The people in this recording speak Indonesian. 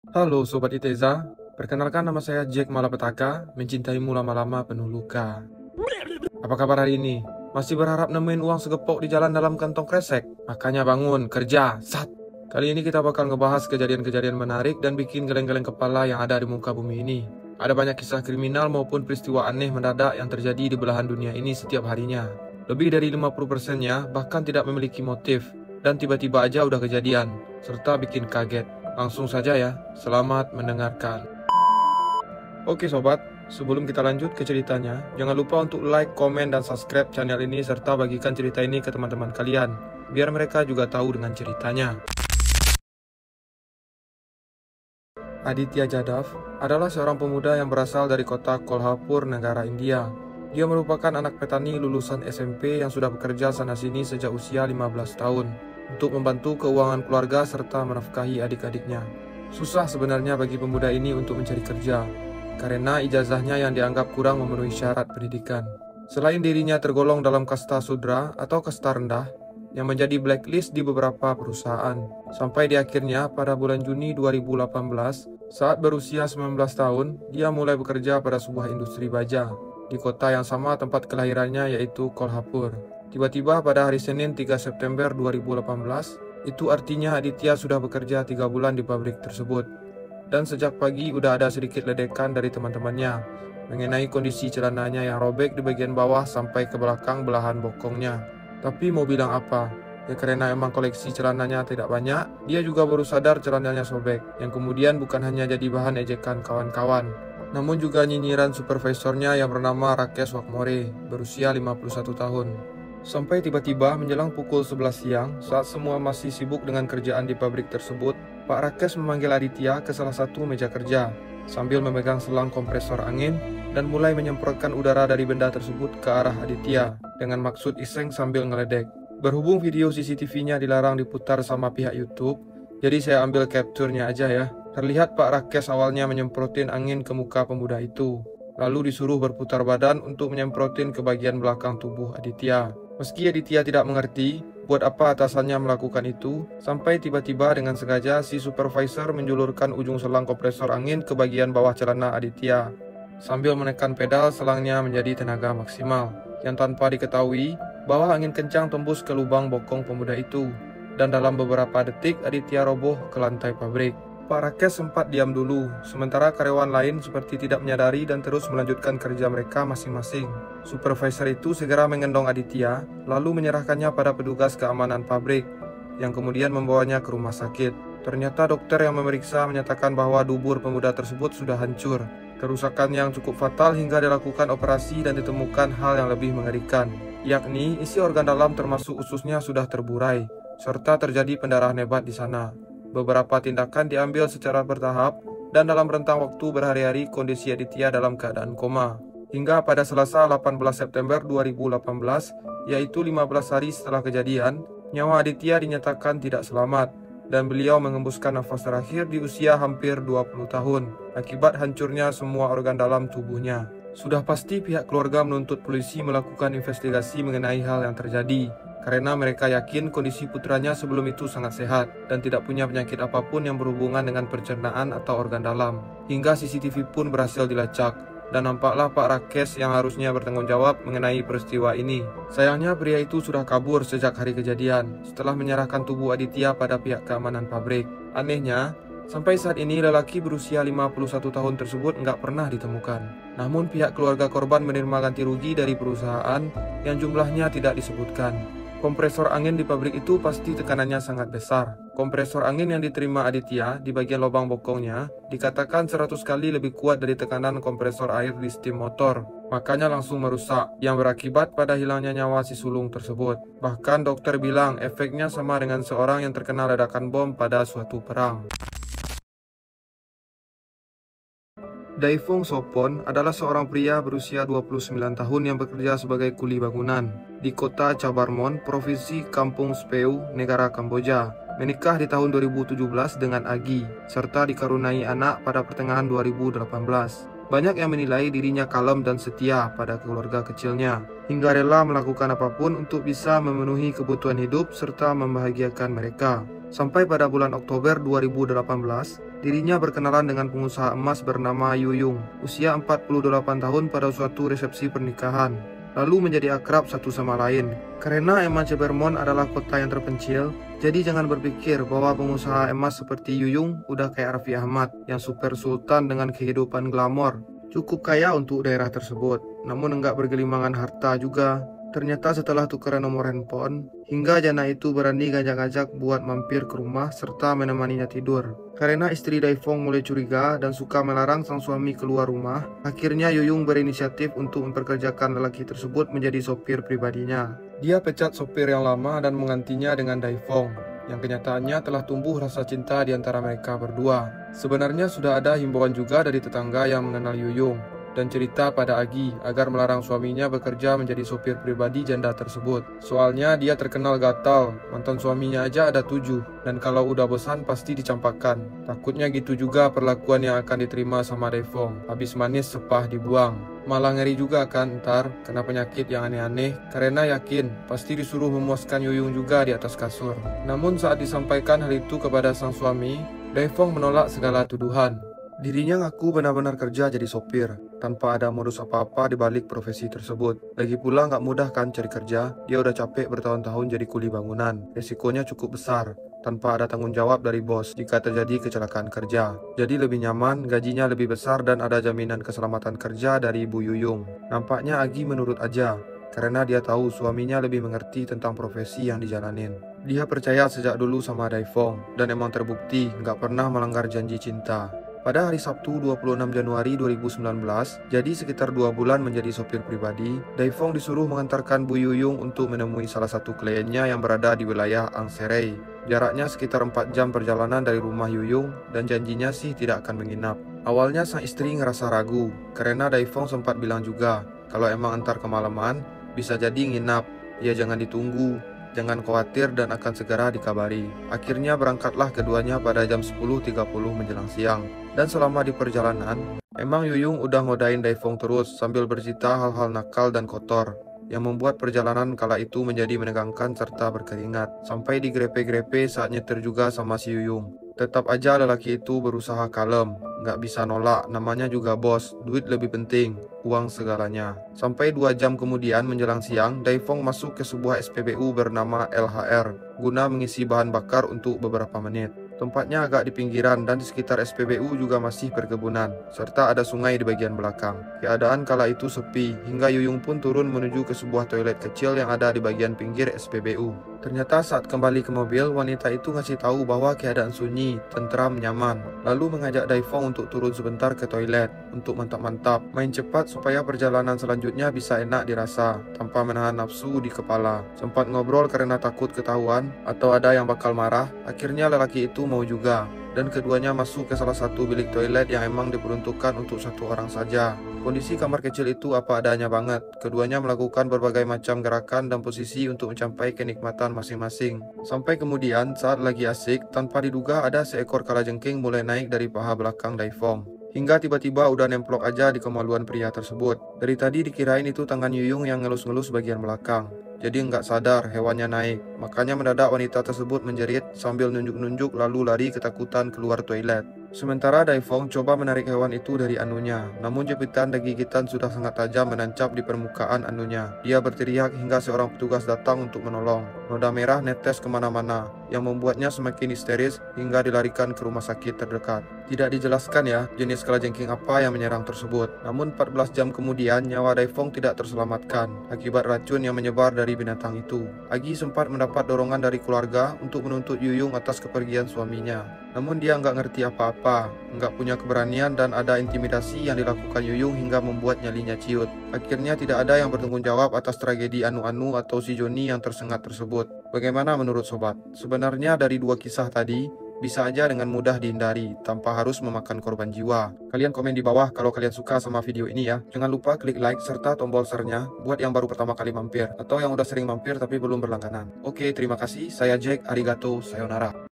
Halo Sobat Iteza, perkenalkan nama saya Jack Malapetaka, mencintaimu lama-lama penuh luka. Apa kabar hari ini? Masih berharap nemuin uang segepok di jalan dalam kantong kresek? Makanya bangun, kerja, sat! Kali ini kita bakal ngebahas kejadian-kejadian menarik dan bikin geleng-geleng kepala yang ada di muka bumi ini. Ada banyak kisah kriminal maupun peristiwa aneh mendadak yang terjadi di belahan dunia ini setiap harinya. Lebih dari 50%-nya bahkan tidak memiliki motif, dan tiba-tiba aja udah kejadian, serta bikin kaget. Langsung saja ya, selamat mendengarkan. Oke sobat, sebelum kita lanjut ke ceritanya, jangan lupa untuk like, komen, dan subscribe channel ini serta bagikan cerita ini ke teman-teman kalian, biar mereka juga tahu dengan ceritanya. Aditya Jadhav adalah seorang pemuda yang berasal dari kota Kolhapur, negara India. Dia merupakan anak petani lulusan SMP yang sudah bekerja sana-sini sejak usia 15 tahun untuk membantu keuangan keluarga serta menafkahi adik-adiknya. Susah sebenarnya bagi pemuda ini untuk mencari kerja, karena ijazahnya yang dianggap kurang memenuhi syarat pendidikan. Selain dirinya tergolong dalam kasta sudra atau kasta rendah, yang menjadi blacklist di beberapa perusahaan. Sampai di akhirnya pada bulan Juni 2018, saat berusia 19 tahun, dia mulai bekerja pada sebuah industri baja di kota yang sama tempat kelahirannya yaitu Kolhapur. Tiba-tiba pada hari Senin 3 September 2018, itu artinya Aditya sudah bekerja 3 bulan di pabrik tersebut. Dan sejak pagi udah ada sedikit ledekan dari teman-temannya mengenai kondisi celananya yang robek di bagian bawah sampai ke belakang belahan bokongnya. Tapi mau bilang apa? Ya karena emang koleksi celananya tidak banyak, dia juga baru sadar celananya sobek, yang kemudian bukan hanya jadi bahan ejekan kawan-kawan, namun juga nyinyiran supervisornya yang bernama Rakesh Wakmore, berusia 51 tahun. Sampai tiba-tiba menjelang pukul 11 siang, saat semua masih sibuk dengan kerjaan di pabrik tersebut, Pak Rakesh memanggil Aditya ke salah satu meja kerja, sambil memegang selang kompresor angin dan mulai menyemprotkan udara dari benda tersebut ke arah Aditya, dengan maksud iseng sambil ngeledek. Berhubung video CCTV-nya dilarang diputar sama pihak YouTube, jadi saya ambil capture-nya aja ya. Terlihat Pak Rakesh awalnya menyemprotin angin ke muka pemuda itu, lalu disuruh berputar badan untuk menyemprotin ke bagian belakang tubuh Aditya. Meski Aditya tidak mengerti buat apa atasannya melakukan itu, sampai tiba-tiba dengan sengaja si supervisor menjulurkan ujung selang kompresor angin ke bagian bawah celana Aditya, sambil menekan pedal selangnya menjadi tenaga maksimal, yang tanpa diketahui bahwa angin kencang tembus ke lubang bokong pemuda itu, dan dalam beberapa detik Aditya roboh ke lantai pabrik. Pak Rakesh sempat diam dulu, sementara karyawan lain seperti tidak menyadari dan terus melanjutkan kerja mereka masing-masing. Supervisor itu segera mengendong Aditya, lalu menyerahkannya pada petugas keamanan pabrik, yang kemudian membawanya ke rumah sakit. Ternyata dokter yang memeriksa menyatakan bahwa dubur pemuda tersebut sudah hancur. Kerusakan yang cukup fatal hingga dilakukan operasi dan ditemukan hal yang lebih mengerikan, yakni isi organ dalam termasuk ususnya sudah terburai, serta terjadi pendarahan hebat di sana. Beberapa tindakan diambil secara bertahap dan dalam rentang waktu berhari-hari kondisi Aditya dalam keadaan koma. Hingga pada Selasa 18 September 2018, yaitu 15 hari setelah kejadian, nyawa Aditya dinyatakan tidak selamat dan beliau mengembuskan nafas terakhir di usia hampir 20 tahun akibat hancurnya semua organ dalam tubuhnya. Sudah pasti pihak keluarga menuntut polisi melakukan investigasi mengenai hal yang terjadi, karena mereka yakin kondisi putranya sebelum itu sangat sehat dan tidak punya penyakit apapun yang berhubungan dengan pencernaan atau organ dalam. Hingga CCTV pun berhasil dilacak, dan nampaklah Pak Rakesh yang harusnya bertanggung jawab mengenai peristiwa ini. Sayangnya pria itu sudah kabur sejak hari kejadian setelah menyerahkan tubuh Aditya pada pihak keamanan pabrik. Anehnya, sampai saat ini lelaki berusia 51 tahun tersebut nggak pernah ditemukan. Namun pihak keluarga korban menerima ganti rugi dari perusahaan yang jumlahnya tidak disebutkan. Kompresor angin di pabrik itu pasti tekanannya sangat besar. Kompresor angin yang diterima Aditya di bagian lubang bokongnya dikatakan 100 kali lebih kuat dari tekanan kompresor air di steam motor. Makanya langsung merusak, yang berakibat pada hilangnya nyawa si sulung tersebut. Bahkan dokter bilang efeknya sama dengan seorang yang terkena ledakan bom pada suatu perang. Daifung Sopon adalah seorang pria berusia 29 tahun yang bekerja sebagai kuli bangunan di kota Chabarmon, provinsi Kampung Speu, negara Kamboja. Menikah di tahun 2017 dengan Agi, serta dikaruniai anak pada pertengahan 2018. Banyak yang menilai dirinya kalem dan setia pada keluarga kecilnya, hingga rela melakukan apapun untuk bisa memenuhi kebutuhan hidup serta membahagiakan mereka. Sampai pada bulan Oktober 2018, dirinya berkenalan dengan pengusaha emas bernama Yuyung, usia 48 tahun pada suatu resepsi pernikahan, lalu menjadi akrab satu sama lain. Karena Emanche Vermont adalah kota yang terpencil, jadi jangan berpikir bahwa pengusaha emas seperti Yuyung udah kayak Raffi Ahmad yang super sultan dengan kehidupan glamor. Cukup kaya untuk daerah tersebut, namun enggak bergelimangan harta juga. Ternyata setelah tukeran nomor handphone, hingga jana itu berani ngajak-ngajak buat mampir ke rumah serta menemaninya tidur. Karena istri Daifong mulai curiga dan suka melarang sang suami keluar rumah, akhirnya Yuyung berinisiatif untuk memperkerjakan lelaki tersebut menjadi sopir pribadinya. Dia pecat sopir yang lama dan menggantinya dengan Daifong, yang kenyataannya telah tumbuh rasa cinta di antara mereka berdua. Sebenarnya sudah ada himbauan juga dari tetangga yang mengenal Yuyung dan cerita pada Agi agar melarang suaminya bekerja menjadi sopir pribadi janda tersebut. Soalnya dia terkenal gatal, mantan suaminya aja ada 7, dan kalau udah bosan pasti dicampakkan. Takutnya gitu juga perlakuan yang akan diterima sama Daifong, habis manis sepah dibuang. Malah ngeri juga kan ntar kena penyakit yang aneh-aneh, karena yakin pasti disuruh memuaskan Yuyung juga di atas kasur. Namun saat disampaikan hal itu kepada sang suami, Daifong menolak segala tuduhan. Dirinya ngaku benar-benar kerja jadi sopir, tanpa ada modus apa-apa di balik profesi tersebut. Lagi pula nggak mudah kan cari kerja, dia udah capek bertahun-tahun jadi kuli bangunan. Resikonya cukup besar, tanpa ada tanggung jawab dari bos jika terjadi kecelakaan kerja. Jadi lebih nyaman, gajinya lebih besar dan ada jaminan keselamatan kerja dari Ibu Yuyung. Nampaknya Agi menurut aja, karena dia tahu suaminya lebih mengerti tentang profesi yang dijalanin. Dia percaya sejak dulu sama Daifong, dan emang terbukti nggak pernah melanggar janji cinta. Pada hari Sabtu 26 Januari 2019, jadi sekitar 2 bulan menjadi sopir pribadi, Daifong disuruh mengantarkan Bu Yuyung untuk menemui salah satu kliennya yang berada di wilayah Angserei. Jaraknya sekitar 4 jam perjalanan dari rumah Yuyung dan janjinya sih tidak akan menginap. Awalnya sang istri ngerasa ragu, karena Daifong sempat bilang juga, kalau emang antar kemalaman, bisa jadi nginap, ya jangan ditunggu. Jangan khawatir dan akan segera dikabari. Akhirnya berangkatlah keduanya pada jam 10.30 menjelang siang. Dan selama di perjalanan, emang Yuyung udah ngodain Daifong terus sambil bercerita hal-hal nakal dan kotor yang membuat perjalanan kala itu menjadi menegangkan serta berkeringat. Sampai digrepe-grepe saat nyetir juga sama si Yuyung. Tetap aja lelaki itu berusaha kalem, nggak bisa nolak, namanya juga bos, duit lebih penting, uang segalanya. Sampai 2 jam kemudian menjelang siang, Daifong masuk ke sebuah SPBU bernama LHR, guna mengisi bahan bakar untuk beberapa menit. Tempatnya agak di pinggiran dan di sekitar SPBU juga masih perkebunan, serta ada sungai di bagian belakang. Keadaan kala itu sepi, hingga Yuyung pun turun menuju ke sebuah toilet kecil yang ada di bagian pinggir SPBU. Ternyata saat kembali ke mobil, wanita itu ngasih tahu bahwa keadaan sunyi, tentram, nyaman. Lalu mengajak Daifong untuk turun sebentar ke toilet, untuk mantap-mantap, main cepat supaya perjalanan selanjutnya bisa enak dirasa, tanpa menahan nafsu di kepala. Sempat ngobrol karena takut ketahuan, atau ada yang bakal marah, akhirnya lelaki itu mau juga. Dan keduanya masuk ke salah satu bilik toilet yang emang diperuntukkan untuk satu orang saja. Kondisi kamar kecil itu apa adanya banget. Keduanya melakukan berbagai macam gerakan dan posisi untuk mencapai kenikmatan masing-masing. Sampai kemudian saat lagi asik, tanpa diduga ada seekor kalajengking mulai naik dari paha belakang Daifong. Hingga tiba-tiba udah nemplok aja di kemaluan pria tersebut. Dari tadi dikirain itu tangan Yuyung yang ngelus-ngelus bagian belakang. Jadi nggak sadar hewannya naik. Makanya mendadak wanita tersebut menjerit sambil nunjuk-nunjuk lalu lari ketakutan keluar toilet. Sementara Daifong coba menarik hewan itu dari anunya, namun jepitan dan gigitan sudah sangat tajam menancap di permukaan anunya. Dia berteriak hingga seorang petugas datang untuk menolong. Noda merah netes kemana-mana, yang membuatnya semakin histeris hingga dilarikan ke rumah sakit terdekat. Tidak dijelaskan ya jenis kalajengking apa yang menyerang tersebut. Namun 14 jam kemudian nyawa Daifong tidak terselamatkan akibat racun yang menyebar dari binatang itu. Agi sempat mendapat dorongan dari keluarga untuk menuntut Yuyung atas kepergian suaminya. Namun dia nggak ngerti apa-apa, nggak punya keberanian dan ada intimidasi yang dilakukan Yuyung hingga membuat nyalinya ciut. Akhirnya tidak ada yang bertanggung jawab atas tragedi Anu-Anu atau si Joni yang tersengat tersebut. Bagaimana menurut sobat? Sebenarnya dari 2 kisah tadi, bisa aja dengan mudah dihindari tanpa harus memakan korban jiwa. Kalian komen di bawah kalau kalian suka sama video ini ya. Jangan lupa klik like serta tombol share-nya buat yang baru pertama kali mampir atau yang udah sering mampir tapi belum berlangganan. Oke, terima kasih. Saya Jack, arigato, sayonara.